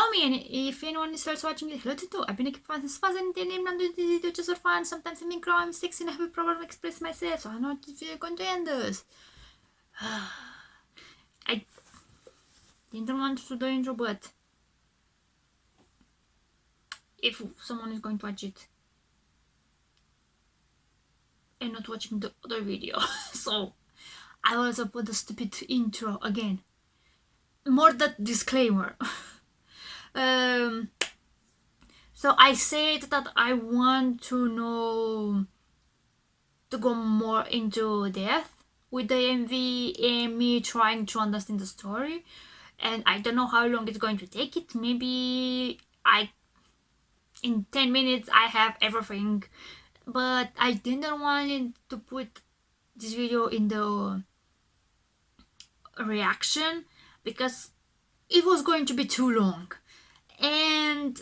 Follow me, and if anyone starts watching it, let it do. I've been a fan since 2010, I'm doing this just for fun. Sometimes I make wrong mistakes and I have a problem expressing myself, so I'm not if you're going to end this. I didn't want to do the intro, but if someone is going to watch it and not watching the other video, so I also put the stupid intro again. More that disclaimer. So I said that I want to know to go more into depth with the MV and me trying to understand the story, and I don't know how long it's going to take it. Maybe in 10 minutes I have everything, but I didn't want to put this video in the reaction because it was going to be too long, and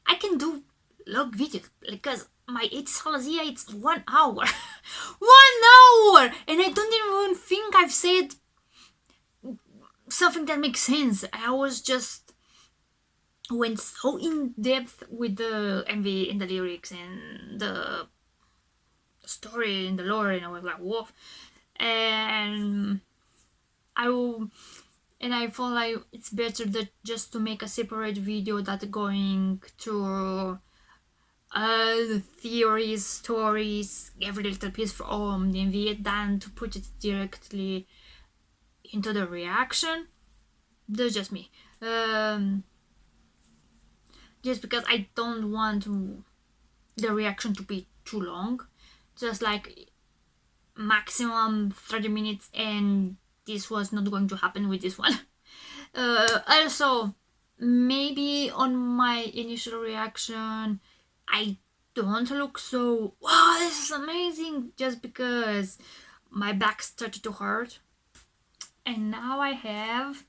I can do long videos because my it's Halazia, it's 1 hour. 1 hour! And I don't even think I've said something that makes sense. I was just went so in depth with the MV and the lyrics and the story and the lore, and I was like, whoa. And I feel like it's better that just to make a separate video that going to the theories, stories, every little piece from the MV than to put it directly into the reaction. That's just me. Just because I don't want the reaction to be too long. Just like maximum 30 minutes, and this was not going to happen with this one. Also, maybe on my initial reaction, I don't look so, wow, this is amazing, just because my back started to hurt. And now I have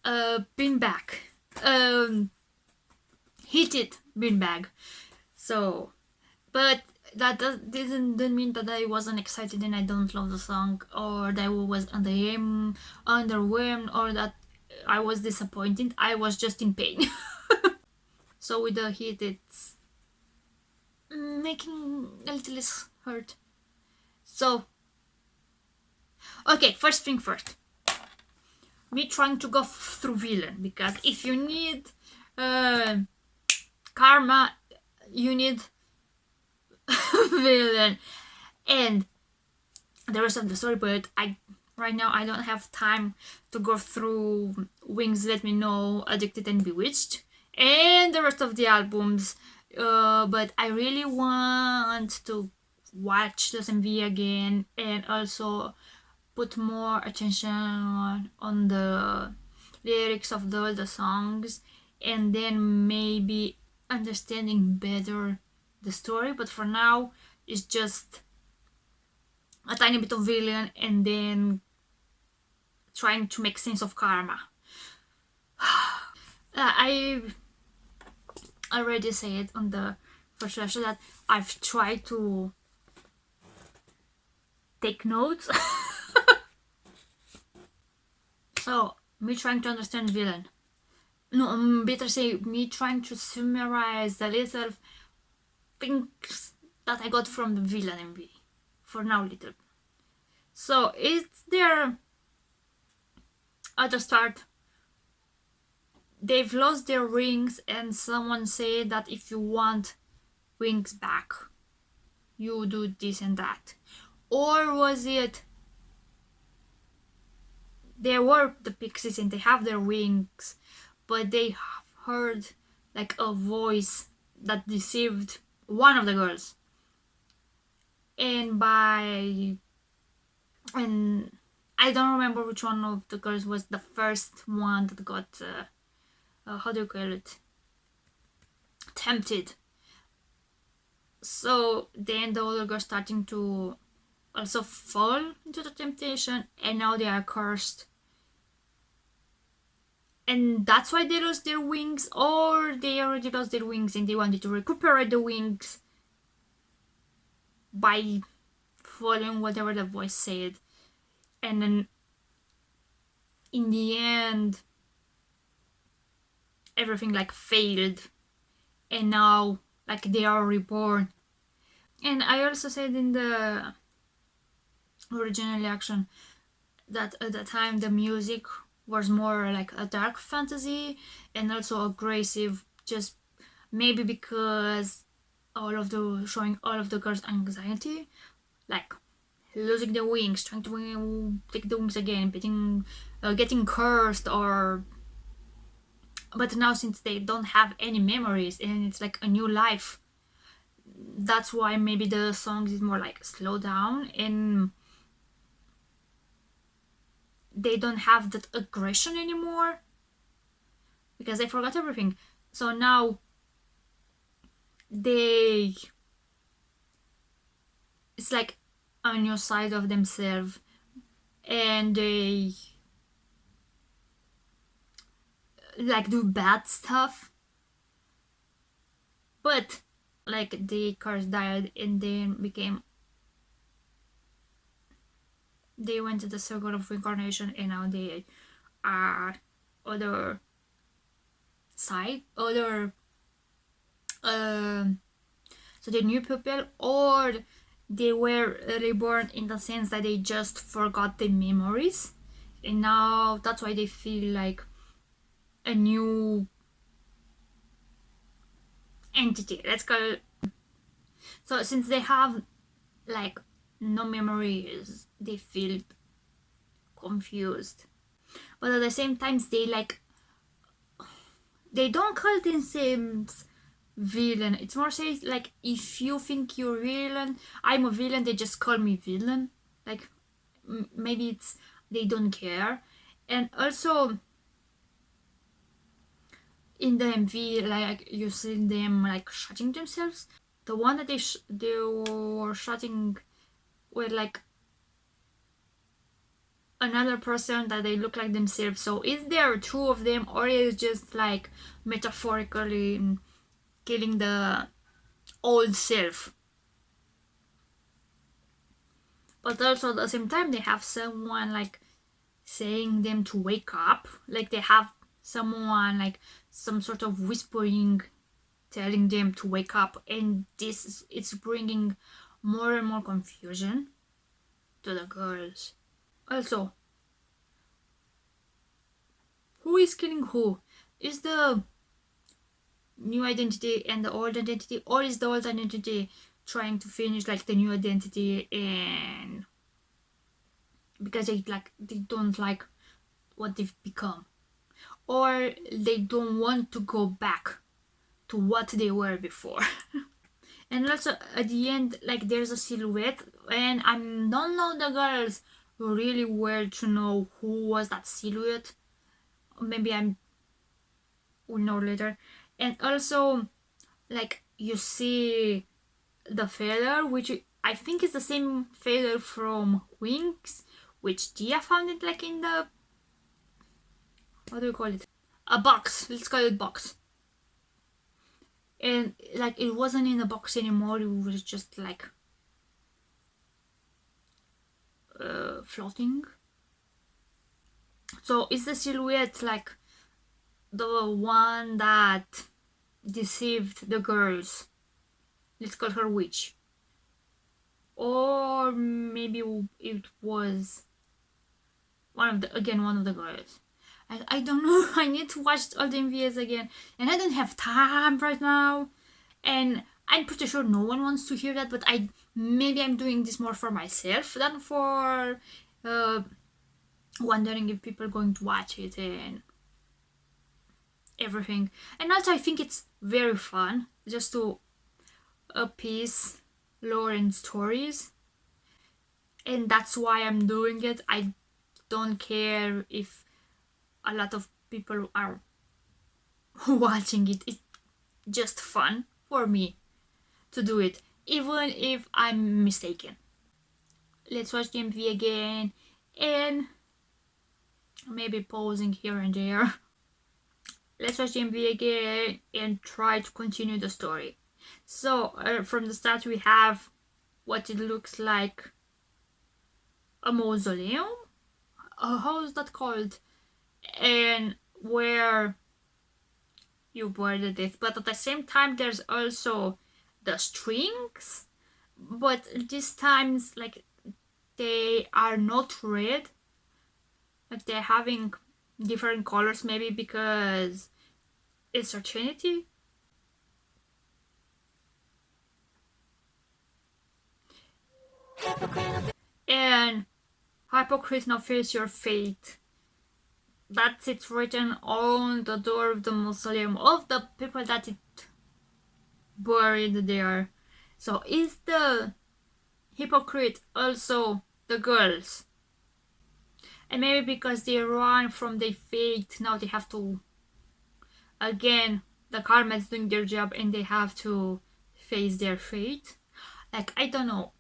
a beanbag. Heated beanbag. So, but that didn't mean that I wasn't excited and I don't love the song, or that I was underwhelmed, or that I was disappointed. I was just in pain. So with the heat, it's making a little less hurt. So, okay, first thing first. Me trying to go through villain, because if you need karma, you need villain and the rest of the story. But right now I don't have time to go through Wings, Let Me Know, Addicted and Bewitched, and the rest of the albums. But I really want to watch the MV again and also put more attention on the lyrics of the songs, and then maybe understanding better the story. But for now, it's just a tiny bit of villain and then trying to make sense of karma. I already said on the first reaction that I've tried to take notes. So, me trying to understand villain. No, better say me trying to summarize the little things that I got from the villain MV. For now, little. So, it's there at the start. They've lost their wings, and someone said that if you want wings back, you do this and that. Or was it they were the pixies and they have their wings, but they heard like a voice that deceived one of the girls, and I don't remember which one of the girls was the first one that got how do you call it, tempted. So then the other girls starting to also fall into the temptation, and now they are cursed, and that's why they lost their wings, or they already lost their wings and they wanted to recuperate the wings by following whatever the voice said. And then in the end everything like failed, and now like they are reborn. And I also said in the original reaction that at the time the music was more like a dark fantasy and also aggressive, just maybe because showing all of the girls' anxiety, like losing their wings, trying to take the wings again, getting cursed, or but now since they don't have any memories and it's like a new life, that's why maybe the songs is more like slow down and they don't have that aggression anymore because they forgot everything. So now they it's like a new side of themselves, and they like do bad stuff, but like the cars died and then they went to the circle of reincarnation, and now they are other side other so the new people, or they were reborn in the sense that they just forgot the memories, and now that's why they feel like a new entity, let's call it. So since they have like no memories, they feel confused, but at the same time they don't call themselves villain. It's more say like if you think you're villain, I'm a villain, they just call me villain. Like maybe it's they don't care. And also in the MV, like you see them like shooting themselves. The one that they were shooting were like another person that they look like themselves. So is there two of them, or is it just like metaphorically killing the old self? But also at the same time they have someone like saying them to wake up, like they have someone like some sort of whispering telling them to wake up, and it's bringing more and more confusion to the girls. Also, who is killing who? Is the new identity and the old identity, or is the old identity trying to finish like the new identity, and because they don't like what they've become, or they don't want to go back to what they were before. And also at the end, like there's a silhouette, and I don't know the girls really well to know who was that silhouette. Maybe I will know later. And also, like you see the feather, which I think is the same feather from Wings, which Dia found it like in the, what do you call it? A box. Let's call it box. And like it wasn't in a box anymore. It was just like floating. So is the silhouette like the one that deceived the girls? Let's call her witch. Or maybe it was one of the girls. I don't know. I need to watch all the MVs again, and I don't have time right now. And I'm pretty sure no one wants to hear that, but maybe I'm doing this more for myself than for wondering if people are going to watch it and everything. And also I think it's very fun just to appease lore and stories, and that's why I'm doing it. I don't care if a lot of people are watching it. It's just fun for me to do it, even if I'm mistaken. Let's watch the MV again and maybe pausing here and there. Let's watch the MV again and try to continue the story. So from the start we have what it looks like a mausoleum. How is that called? And where you wear the death, but at the same time there's also the strings, but these times like they are not red, like they're having different colors, maybe because it's a trinity. And hypocrite, now face your fate. That's it written on the door of the mausoleum of the people that it buried there. So is the hypocrite also the girls? And maybe because they run from their fate, now they have to, again, the karma is doing their job and they have to face their fate. Like, I don't know.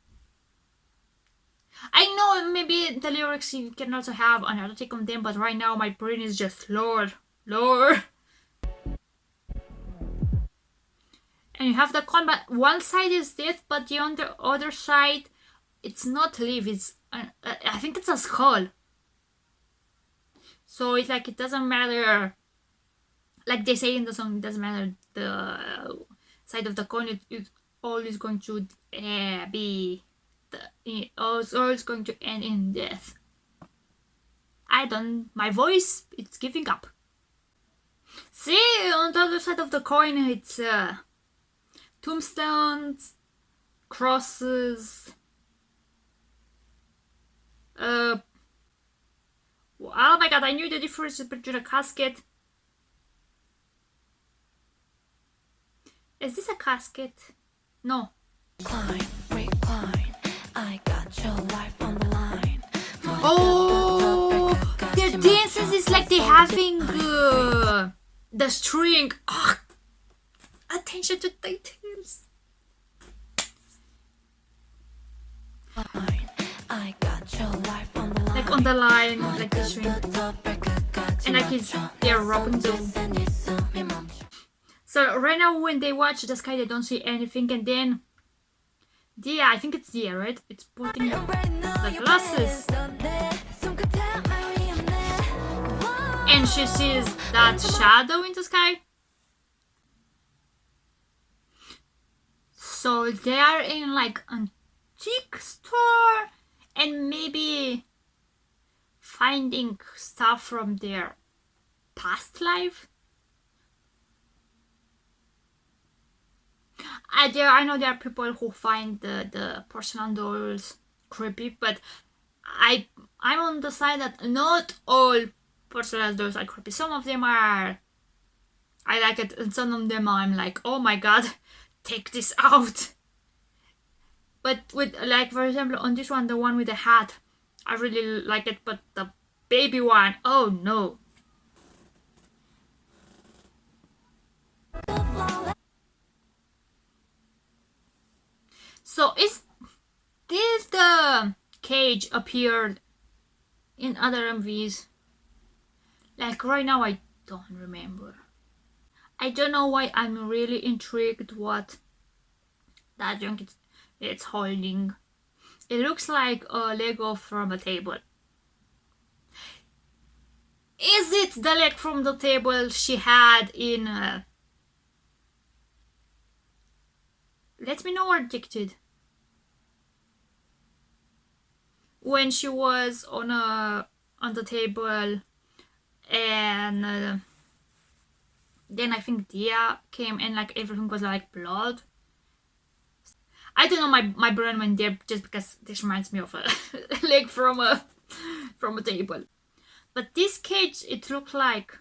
I know maybe the lyrics you can also have another take on them, but right now my brain is just Lord. And you have the combat. One side is death, but the other side, it's not live. It's I think it's a skull. So it's like it doesn't matter. Like they say in the song, it doesn't matter the side of the coin. It's always going to be. It's always going to end in death. My voice, it's giving up. See, on the other side of the coin, it's tombstones, crosses, oh my god, I knew the difference between a casket. Is this a casket? No. Recline, I got your life on the line. Oh, their dances is like they having the string. Oh, attention to details. I got your life on the line. Like on the line, like the string, and like they're Rapunzel. So right now when they watch the sky, they don't see anything, and then Dia, I think it's Dia, right? It's putting the glasses, and she sees that shadow in the sky. So they are in like antique store and maybe finding stuff from their past life. I know there are people who find the porcelain dolls creepy, but I'm on the side that not all porcelain dolls are creepy. Some of them are, I like it, and some of them I'm like, oh my god, take this out. But with, like, for example, on this one, the one with the hat, I really like it, but the baby one, oh no. So did the cage appeared in other MVs? Like right now I don't remember. I don't know why I'm really intrigued what that junk it's holding. It looks like a Lego from a table. Is it the leg from the table she had in Let Me Know Addicted? When she was on the table, and then I think Dia came and like everything was like blood. I don't know, my brain went there just because this reminds me of a leg from a table. But this cage, it looked like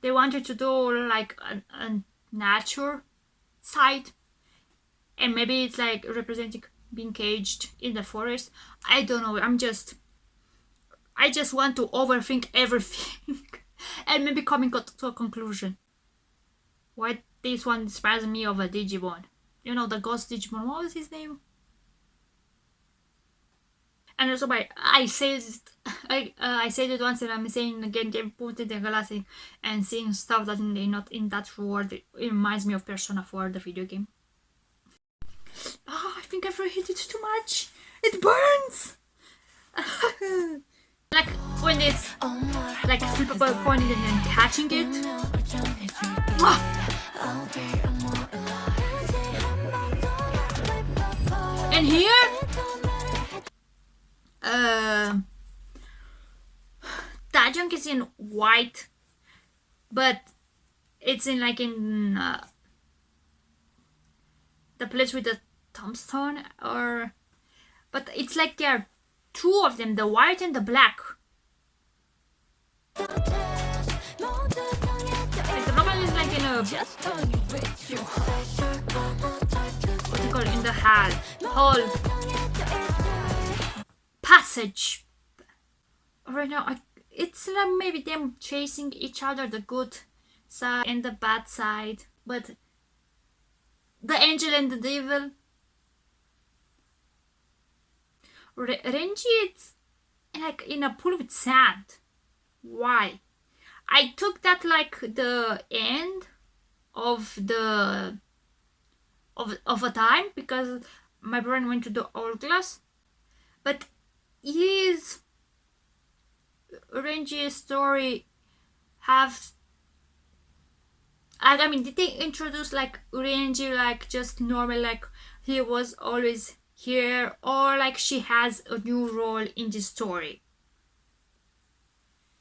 they wanted to do like a nature side, and maybe it's like representing being caged in the forest. I don't know. I just want to overthink everything and maybe coming to a conclusion. Why this one inspires me of a Digimon? You know, the ghost Digimon. What was his name? And also I said it once and I'm saying again, they put the glasses and seeing stuff that they're not in that world. It reminds me of Persona 4, the video game. Oh, I think I've reheated too much. It burns. Like when it's like flippable point and then catching it. And here, Tajunk is in white, but it's in like in the place with the tombstone, or but it's like there are two of them, the white and the black. Like the black one is like in a what do you call it, in the hall passage. Right now, it's like maybe them chasing each other, the good side and the bad side, but the angel and the devil. Renji, it's like in a pool with sand. Why? I took that like the end of the of a time because my brain went to the hourglass, but is Renji's story have? I mean, did they introduce like Renji like just normal, like he was always here, or like she has a new role in the story?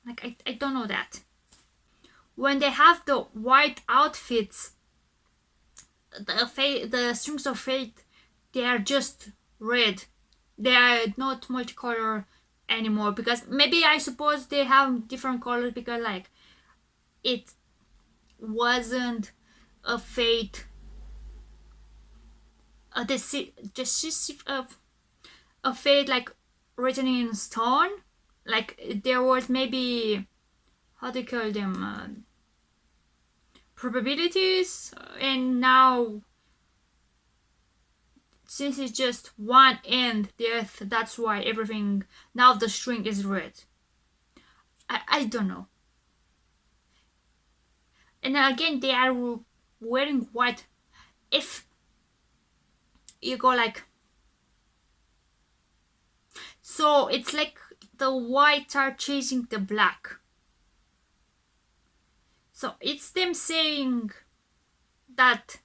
Like I don't know that. When they have the white outfits, the strings of fate, they are just red. They are not multicolor anymore, because maybe I suppose they have different colors because like it wasn't a fate, a fate like written in stone. Like there was maybe, how do you call them, probabilities, and now since it's just one end death, that's why everything now the string is red. I don't know. And again, they are wearing white. If you go like so, it's like the whites are chasing the black. So it's them saying that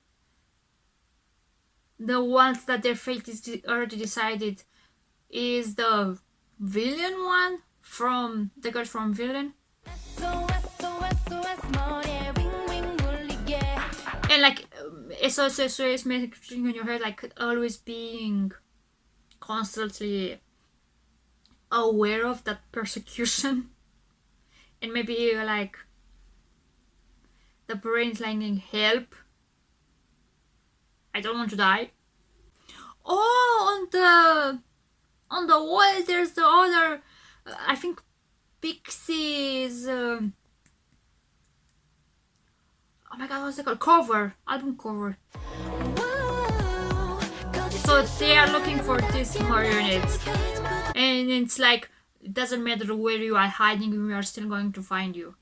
the ones that their fate is already decided is the villain one from the girl from Villain. And like SOS making in your head, like always being constantly aware of that persecution, and maybe like the brain's like, help, I don't want to die. Oh, on the wall there's the other, I think PIXY's oh my god, what's it called? Album cover. So they are looking for these marionettes, and it's like, it doesn't matter where you are hiding, we are still going to find you.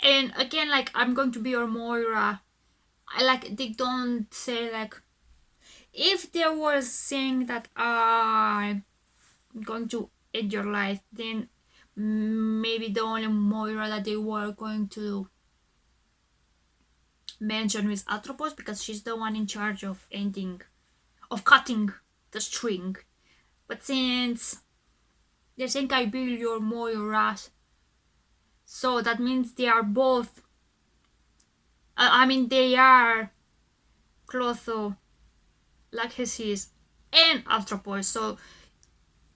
And again, like, I'm going to be your Moira. I like, they don't say like, if there was saying that I'm going to end your life, then maybe the only Moira that they were going to mention is Atropos, because she's the one in charge of cutting the string. But since they're saying I build your Moira, so that means they are both, I mean, they are Clotho, Lachesis, and Atropos, so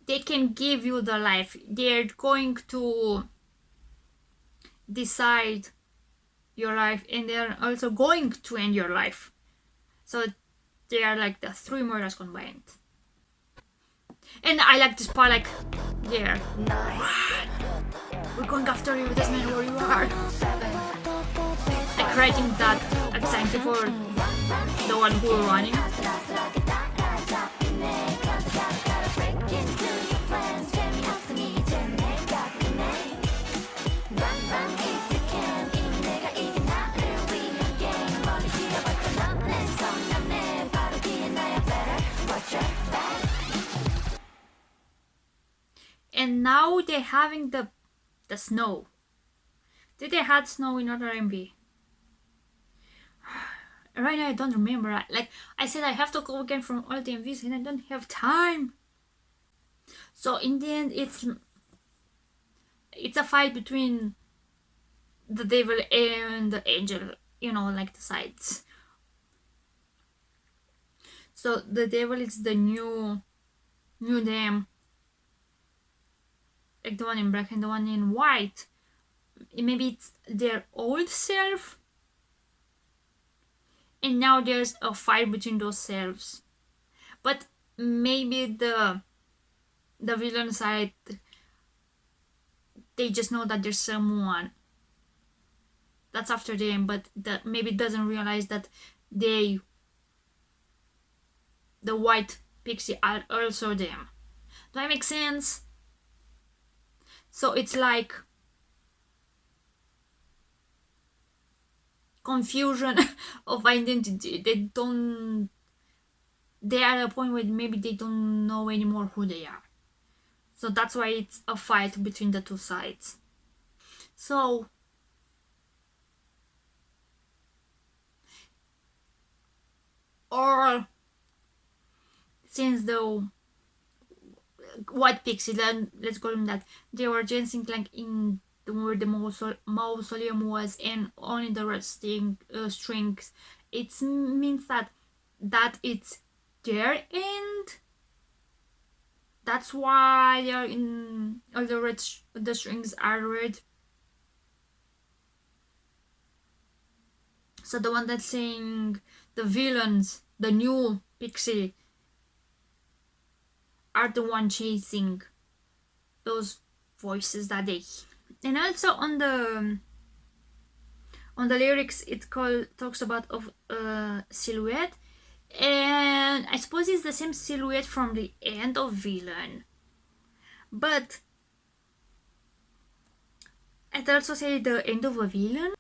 they can give you the life. They're going to decide your life, and they're also going to end your life. So they are like the three Moiras combined. And I like this part, like, there. We're going after you, doesn't matter where you are. Like writing that anxiety for the one who are running. and now they're having the snow. Did they had snow in other MV? Right now I don't remember. Like I said, I have to go again from all the MVs and I don't have time. So in the end, it's a fight between the devil and the angel. You know, like the sides. So the devil is the new them, like the one in black and the one in white. Maybe it's their old self, and now there's a fight between those selves. But maybe the villain side, they just know that there's someone that's after them, but that maybe doesn't realize that the white pixie are also them. Do that make sense? So it's like confusion of identity. They are at a point where maybe they don't know anymore who they are. So that's why it's a fight between the two sides. So or since the white pixie, then let's call them that, they were dancing like in where the mausoleum was, and only the red strings. It means that it's their end. That's why they're in all the red. The strings are red. So the one that's saying the villains, the new pixie, are the one chasing those voices that they. And also on the lyrics, it talks about of silhouette, and I suppose it's the same silhouette from the end of Villain, but it also say the end of a villain,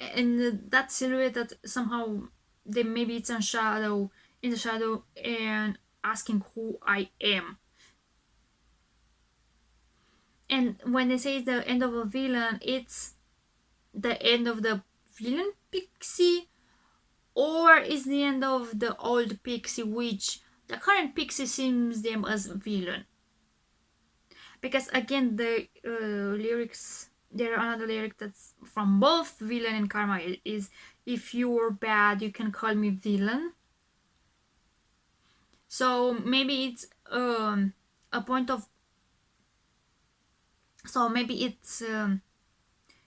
and that silhouette that somehow maybe it's in the shadow, and asking who I am. And when they say the end of a villain, it's the end of the villain pixie, or is the end of the old pixie, which the current pixie sees them as villain. Because again, the lyrics, there are another lyric that's from both Villain and Karma is, if you're bad, you can call me villain. So maybe it's a point of, so maybe it's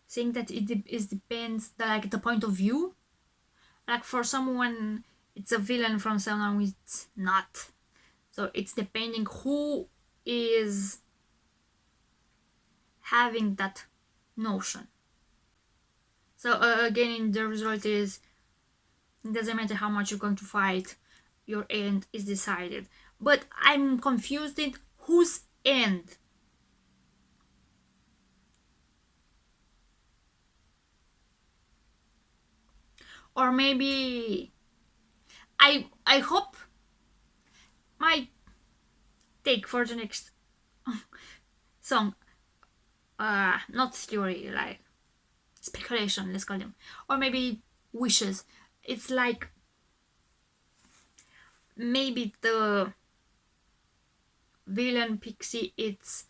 saying that it depends like the point of view. Like for someone it's a villain, from someone it's not. So it's depending who is having that notion. So again, the result is, it doesn't matter how much you're going to fight, your end is decided. But I'm confused in whose end. Or maybe I hope my take for the next song, not theory, like speculation, let's call them, or maybe wishes. It's like maybe the villain pixie, it's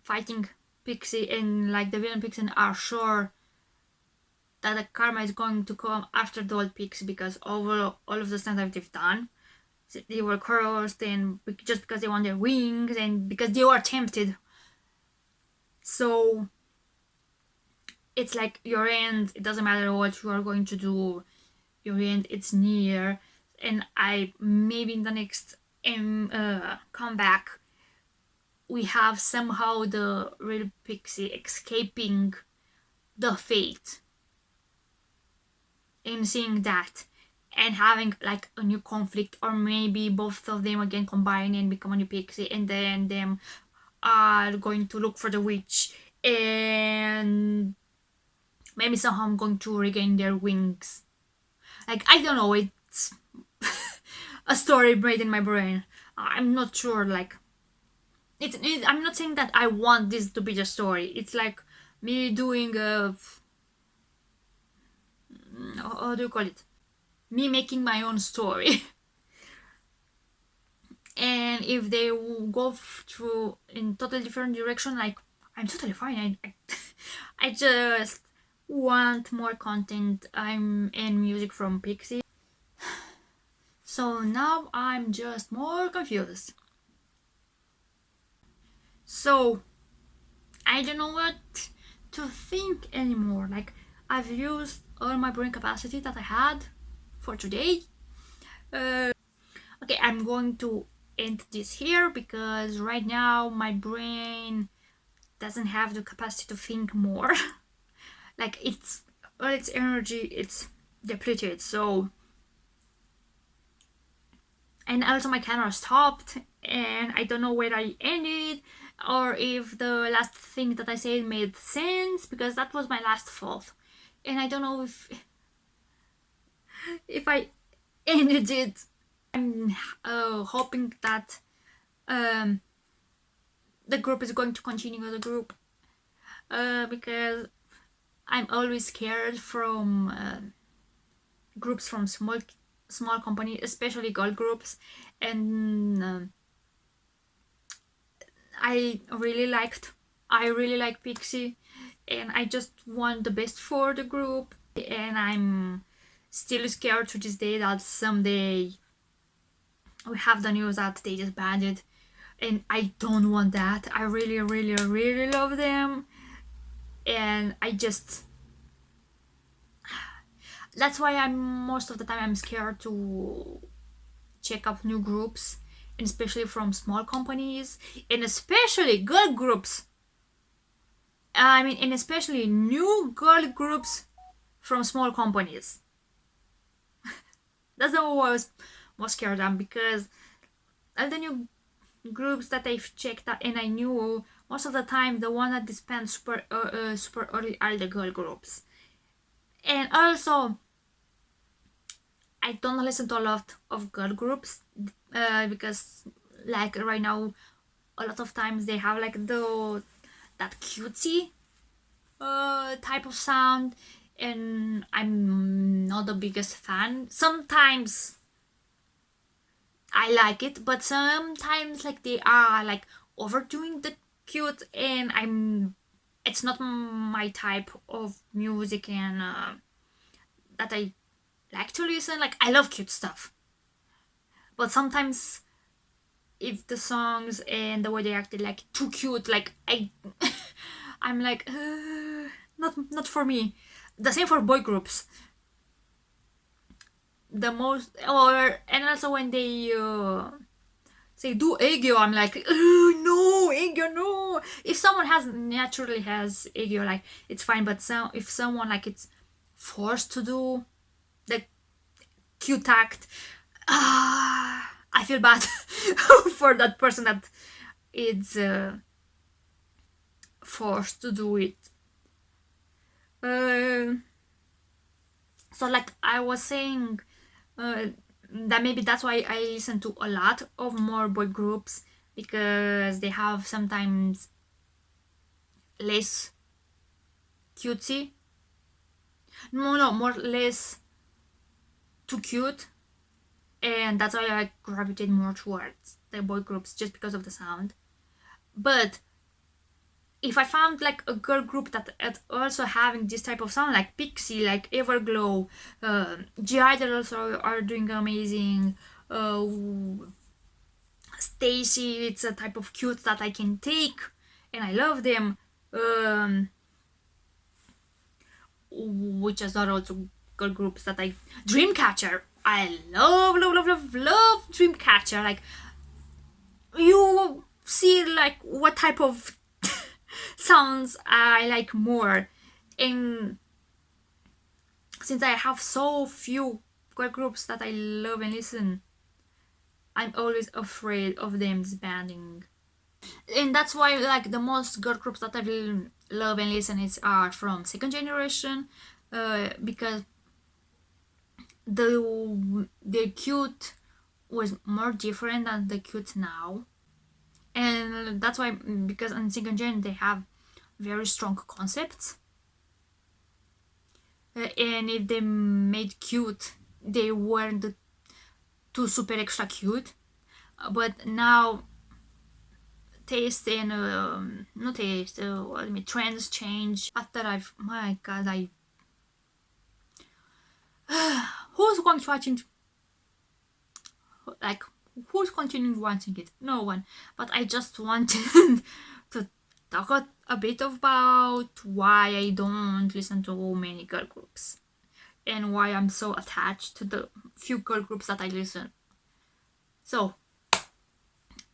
fighting pixie, and like the villain pixie are sure that the karma is going to come after the old pixie, because all of the stuff that they've done, they were cursed, and just because they want their wings, and because they were tempted. So it's like your end, it doesn't matter what you are going to do, your end, it's near. And I maybe in the next comeback, we have somehow the real pixie escaping the fate, and seeing that and having like a new conflict, or maybe both of them again combine and become a new pixie, and then them are going to look for the witch, and maybe somehow I'm going to regain their wings. Like, I don't know, it's a story made in my brain. I'm not sure, like, I'm not saying that I want this to be the story. It's like me doing a, how do you call it? Me making my own story. And if they will go through in totally different direction, like, I'm totally fine. I just want more content and music from PIXY. So now I'm just more confused. So I don't know what to think anymore. Like, I've used all my brain capacity that I had for today. Okay, I'm going to end this here because right now my brain doesn't have the capacity to think more. Like, it's all its energy, it's depleted. So, and also my camera stopped, and I don't know where I ended or if the last thing that I said made sense, because that was my last thought, and I don't know if I ended it. I'm hoping that um, the group is going to continue as a group, because I'm always scared from groups from small companies, especially girl groups, and I really like PIXY, and I just want the best for the group, and I'm still scared to this day that someday we have the news that they just banned it, and I don't want that. I really, really, really love them, and I just, that's why I'm most of the time I'm scared to check up new groups, and especially from small companies, and especially girl groups. I mean, and especially new girl groups from small companies. That's what I was most scared of, because all the new groups that I've checked out and I knew, most of the time the one that disband super early are the girl groups. And also, I don't listen to a lot of girl groups, because like right now, a lot of times they have like that cutesy type of sound, and I'm not the biggest fan. Sometimes I like it, but sometimes like they are like overdoing the cute, and it's not my type of music, and that I like to listen. Like, I love cute stuff, but sometimes if the songs and the way they acted like too cute, like I'm like, not for me. The same for boy groups. The most, or and also when they say do aegyo, I'm like, no, aegyo, no. If someone naturally has aegyo, like, it's fine, but if someone like it's forced to do the cute act, I feel bad for that person that is forced to do it. So like I was saying, that maybe that's why I listen to a lot of more boy groups, because they have sometimes less cutesy, no, more less too cute, and that's why I gravitate more towards the boy groups, just because of the sound. But if I found like a girl group that also having this type of sound, like PIXY, like Everglow, G-Idol also are doing amazing, Stacy, it's a type of cute that I can take, and I love them, which is not also girl groups that I, Dreamcatcher, I love Dreamcatcher. Like, you see like what type of sounds I like more, and since I have so few girl groups that I love and listen, I'm always afraid of them disbanding. And that's why like the most girl groups that I will love and listen are from second generation, because the cute was more different than the cute now, And that's why, because in second gen they have very strong concepts, and if they made cute, they weren't too super extra cute. But now taste and not taste, I mean trends change. After my god, who's going to watching, like, who's continuing watching it? No one. But I just wanted to talk a bit about why I don't listen to many girl groups and why I'm so attached to the few girl groups that I listen. So,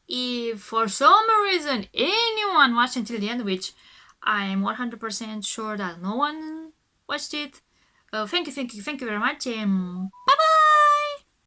if for some reason anyone watched until the end, which I'm 100% sure that no one watched it, thank you very much, and bye bye!